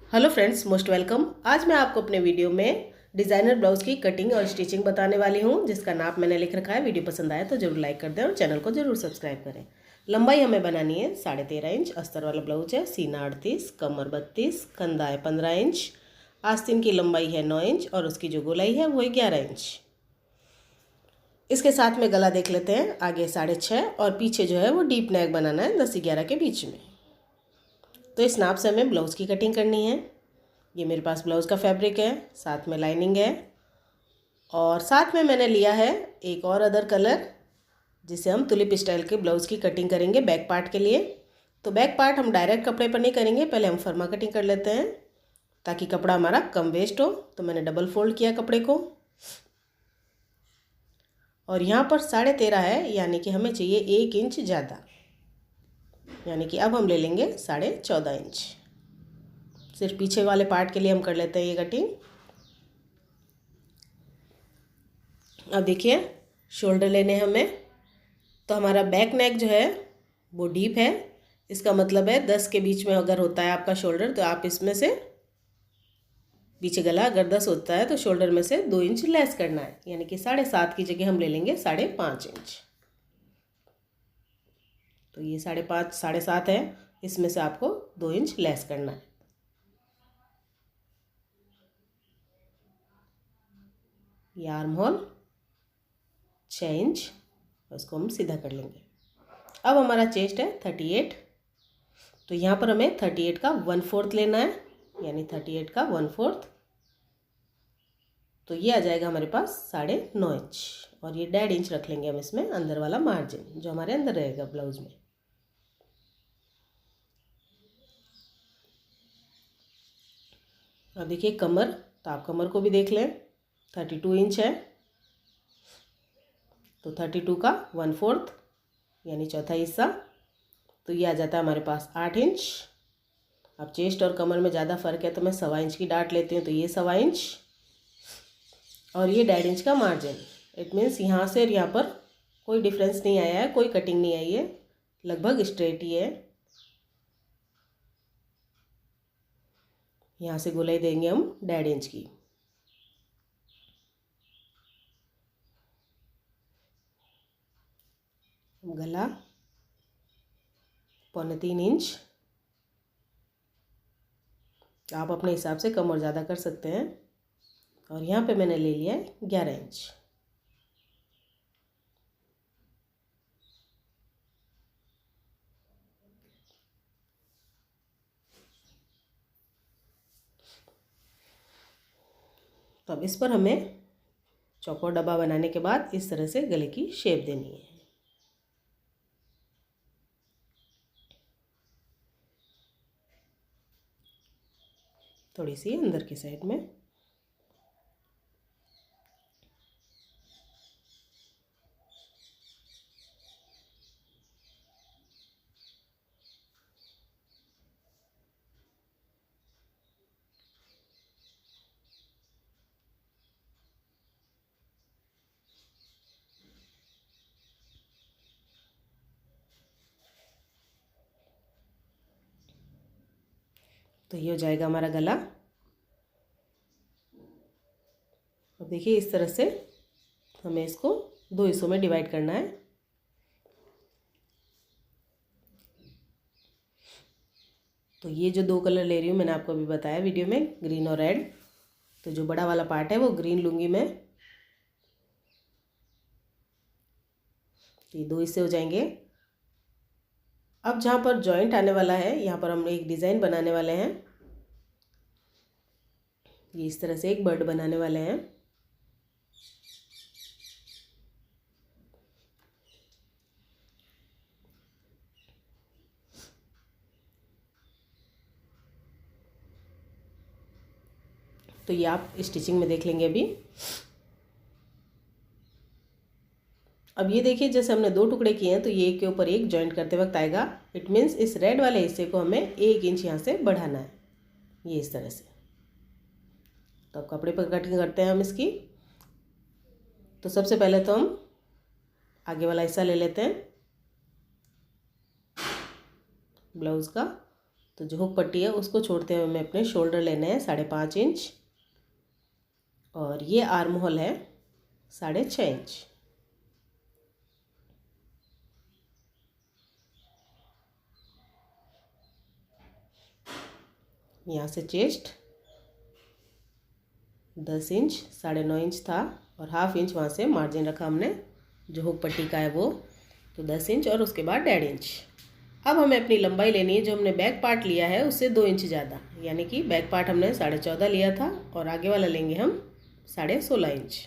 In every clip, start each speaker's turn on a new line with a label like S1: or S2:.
S1: Hello friends, most welcome. आज मैं आपको अपने वीडियो में डिज़ाइनर ब्लाउज़ की कटिंग और स्टिचिंग बताने वाली हूँ, जिसका नाप मैंने लिख रखा है। वीडियो पसंद आए तो जरूर लाइक कर दें और चैनल को जरूर सब्सक्राइब करें। लंबाई हमें बनानी है 13.5 इंच। अस्तर वाला ब्लाउज है। सीना 38, कमर 32, कंधा है 15 इंच, आस्तीन की लंबाई है 9 इंच और उसकी जो गोलाई है वो है 11 इंच। इसके साथ में गला देख लेते हैं। आगे 6.5 और पीछे जो है वो डीप नेक बनाना है 10-11 के बीच में। तो इस नाप से हमें ब्लाउज़ की कटिंग करनी है। ये मेरे पास ब्लाउज़ का फैब्रिक है, साथ में लाइनिंग है और साथ में मैंने लिया है एक और अदर कलर, जिसे हम तुलिप स्टाइल के ब्लाउज़ की कटिंग करेंगे बैक पार्ट के लिए। तो बैक पार्ट हम डायरेक्ट कपड़े पर नहीं करेंगे, पहले हम फर्मा कटिंग कर लेते हैं ताकि कपड़ा हमारा कम वेस्ट हो। तो मैंने डबल फोल्ड किया कपड़े को और यहाँ पर 13.5 है, यानी कि हमें चाहिए 1 इंच ज़्यादा, यानी कि अब हम ले लेंगे 14.5 इंच। सिर्फ पीछे वाले पार्ट के लिए हम कर लेते हैं ये कटिंग। अब देखिए, शोल्डर लेने हमें, तो हमारा बैक नेक जो है वो डीप है। इसका मतलब है 10 के बीच में अगर होता है आपका शोल्डर, तो आप इसमें से पीछे गला अगर 10 होता है तो शोल्डर में से 2 इंच लेस करना है, यानी कि 7.5 की जगह हम ले लेंगे 5.5 इंच। तो ये 5.5 7.5 है, इसमें से आपको 2 इंच लेस करना है। ये आर्म होल 6 इंच, उसको हम सीधा कर लेंगे। अब हमारा चेस्ट है 38, तो यहाँ पर हमें 38 का 1/4 लेना है, यानी 38 का 1/4। तो ये आ जाएगा हमारे पास 9.5 इंच और ये 1.5 इंच रख लेंगे हम इसमें अंदर वाला मार्जिन जो हमारे अंदर रहेगा ब्लाउज में। अब देखिए कमर, तो आप कमर को भी देख लें। 32 इंच है, तो 32 का 1/4 यानी चौथा हिस्सा, तो ये आ जाता है हमारे पास 8 इंच। अब चेस्ट और कमर में ज़्यादा फ़र्क है तो मैं 1.25 इंच की डाट लेती हूँ, तो ये 1.25 इंच और ये 1.5 इंच का मार्जिन। इट मीन्स यहाँ से और यहाँ पर कोई डिफरेंस नहीं आया है, कोई कटिंग नहीं आई है, लगभग स्ट्रेट ही है। यहाँ से गोलाई देंगे हम 1.5 इंच की। गला 3.25 इंच, आप अपने हिसाब से कम और ज़्यादा कर सकते हैं। और यहाँ पे मैंने ले लिया है 11 इंच। तो अब इस पर हमें चौकोर डब्बा बनाने के बाद इस तरह से गले की शेप देनी है। थोड़ी सी अंदर की साइड में। तो ये हो जाएगा हमारा गला। अब देखिए इस तरह से हमें इसको 2 हिस्सों में डिवाइड करना है। तो ये जो 2 कलर ले रही हूँ मैंने आपको अभी बताया वीडियो में, ग्रीन और रेड। तो जो बड़ा वाला पार्ट है वो ग्रीन लूँगी मैं। ये 2 हिस्से हो जाएंगे। अब जहाँ पर जॉइंट आने वाला है, यहाँ पर हम एक डिज़ाइन बनाने वाले हैं। ये इस तरह से एक बर्ड बनाने वाले हैं। तो ये आप स्टिचिंग में देख लेंगे अभी। अब ये देखिए, जैसे हमने 2 टुकड़े किए हैं तो ये एक के ऊपर एक जॉइंट करते वक्त आएगा। इट मीन्स इस रेड वाले हिस्से को हमें 1 इंच यहाँ से बढ़ाना है, ये इस तरह से। तो अब कपड़े पर कटिंग करते हैं हम इसकी। तो सबसे पहले तो हम आगे वाला हिस्सा ले लेते हैं ब्लाउज़ का। तो जो हुक पट्टी है उसको छोड़ते हुए हमें अपने शोल्डर लेने हैं 5.5 इंच, और ये आर्म होल है 6.5 इंच। यहाँ से चेस्ट 10 इंच, 9.5 इंच था, और हाफ इंच वहाँ से मार्जिन रखा हमने जो हुक पट्टी का है वो, तो 10 इंच, और उसके बाद 1.5 इंच। अब हमें अपनी लंबाई लेनी है, जो हमने बैक पार्ट लिया है उससे 2 इंच ज़्यादा, यानी कि बैक पार्ट हमने 14.5 लिया था और आगे वाला लेंगे हम 16.5 इंच।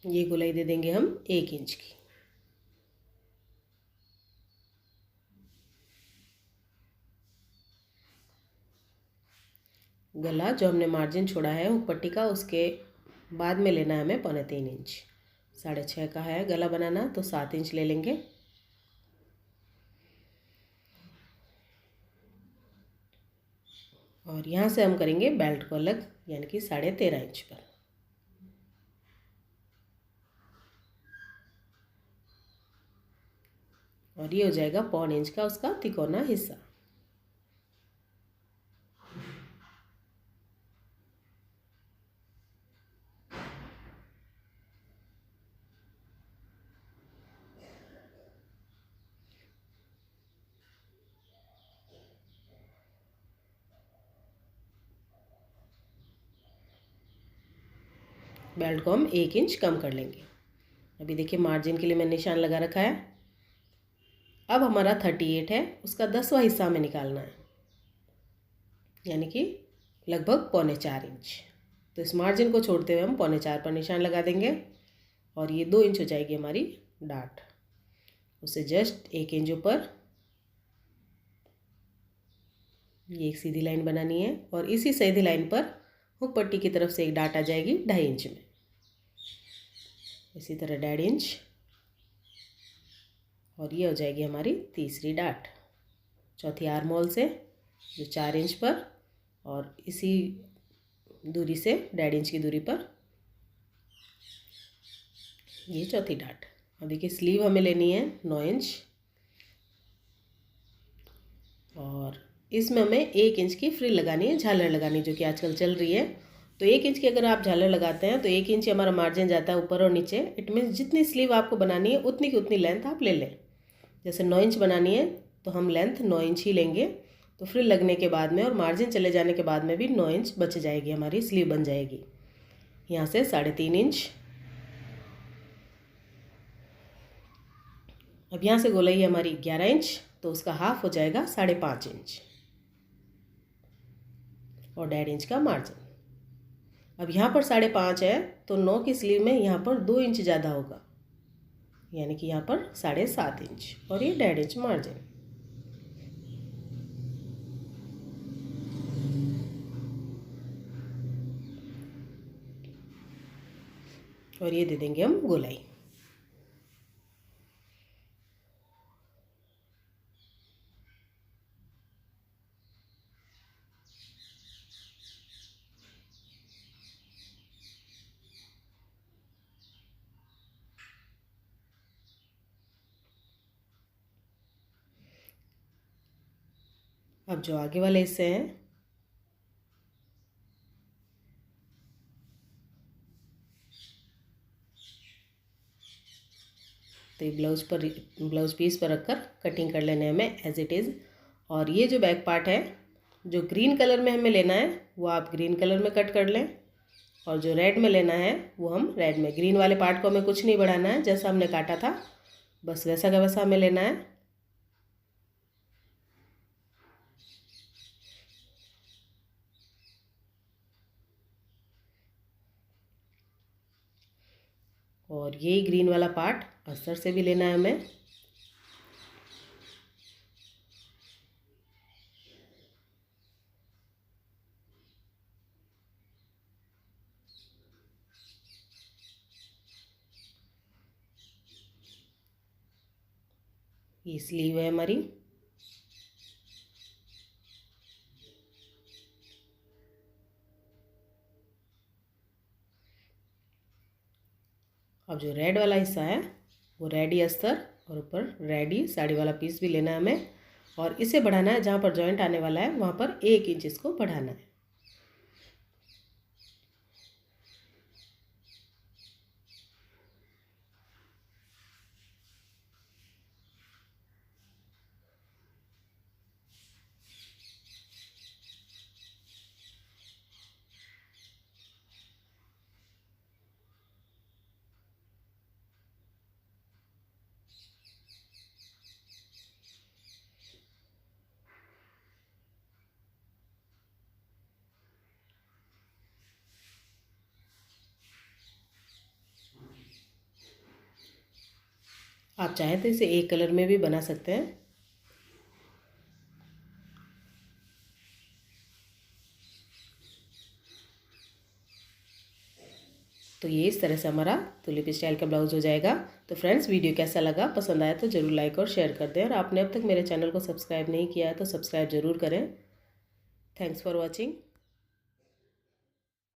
S1: ये गोलाई दे देंगे हम 1 इंच की। गला जो हमने मार्जिन छोड़ा है हुक पट्टी का, उसके बाद में लेना है हमें 3.25 इंच। 6.5 का है गला बनाना, तो 7 इंच ले लेंगे। और यहाँ से हम करेंगे बेल्ट को अलग, यानी कि 13.5 इंच पर। और ये हो जाएगा 1.25 इंच का उसका तिकोना हिस्सा। बेल्ट को हम 1 इंच कम कर लेंगे। अभी देखिए मार्जिन के लिए मैंने निशान लगा रखा है। अब हमारा 38 है, उसका 10वां हिस्सा हमें निकालना है, यानी कि लगभग 3.25 इंच। तो इस मार्जिन को छोड़ते हुए हम 3.25 पर निशान लगा देंगे, और ये 2 इंच हो जाएगी हमारी डाट। उससे जस्ट 1 इंच ऊपर ये एक सीधी लाइन बनानी है, और इसी सीधी लाइन पर हुक पट्टी की तरफ से एक डाट आ जाएगी 2.5 इंच में। इसी तरह 1.5 इंच, और ये हो जाएगी हमारी तीसरी डाट चौथी आर्म होल से, जो 4 इंच पर, और इसी दूरी से 1.5 इंच की दूरी पर ये चौथी डाट। अब देखिए स्लीव हमें लेनी है 9 इंच, और इसमें हमें 1 इंच की फ्रिल लगानी है, झालर लगानी, जो कि आजकल चल रही है। तो 1 इंच की अगर आप झालर लगाते हैं तो 1 इंच हमारा मार्जिन जाता है ऊपर और नीचे। इट मीन्स जितनी स्लीव आपको बनानी है उतनी की उतनी लेंथ आप ले लें। जैसे 9 इंच बनानी है तो हम लेंथ 9 इंच ही लेंगे, तो फ्रिल लगने के बाद में और मार्जिन चले जाने के बाद में भी 9 इंच बच जाएगी, हमारी स्लीव बन जाएगी। यहाँ से 3.5 इंच। अब यहाँ से गोलाई हमारी 11 इंच, तो उसका हाफ हो जाएगा 5.5 इंच, और 1.5 इंच का मार्जिन। अब यहाँ पर 5.5 है, तो 9 की स्लीव में यहाँ पर 2 इंच ज़्यादा होगा, यानी कि यहाँ पर 7.5 इंच, और ये 1.5 इंच मार्जिन। और ये दे देंगे हम गोलाई। अब जो आगे वाले हिस्से हैं, तो ये ब्लाउज पीस पर रखकर कटिंग कर लेने हमें एज इट इज़। और ये जो बैक पार्ट है, जो ग्रीन कलर में हमें लेना है वो आप ग्रीन कलर में कट कर लें, और जो रेड में लेना है वो हम रेड में। ग्रीन वाले पार्ट को हमें कुछ नहीं बढ़ाना है, जैसा हमने काटा था बस वैसा का वैसा हमें लेना है। और यही ग्रीन वाला पार्ट अस्तर से भी लेना है हमें। ये स्लीव है हमारी। अब जो रेड वाला हिस्सा है वो रेडी अस्तर और ऊपर रेडी साड़ी वाला पीस भी लेना है हमें, और इसे बढ़ाना है जहाँ पर जॉइंट आने वाला है वहाँ पर 1 इंच इसको बढ़ाना है। आप चाहें तो इसे एक कलर में भी बना सकते हैं। तो ये इस तरह से हमारा तुलिप स्टाइल का ब्लाउज हो जाएगा। तो फ्रेंड्स, वीडियो कैसा लगा, पसंद आया तो ज़रूर लाइक और शेयर कर दें, और आपने अब तक मेरे चैनल को सब्सक्राइब नहीं किया है तो सब्सक्राइब ज़रूर करें। Thanks for watching.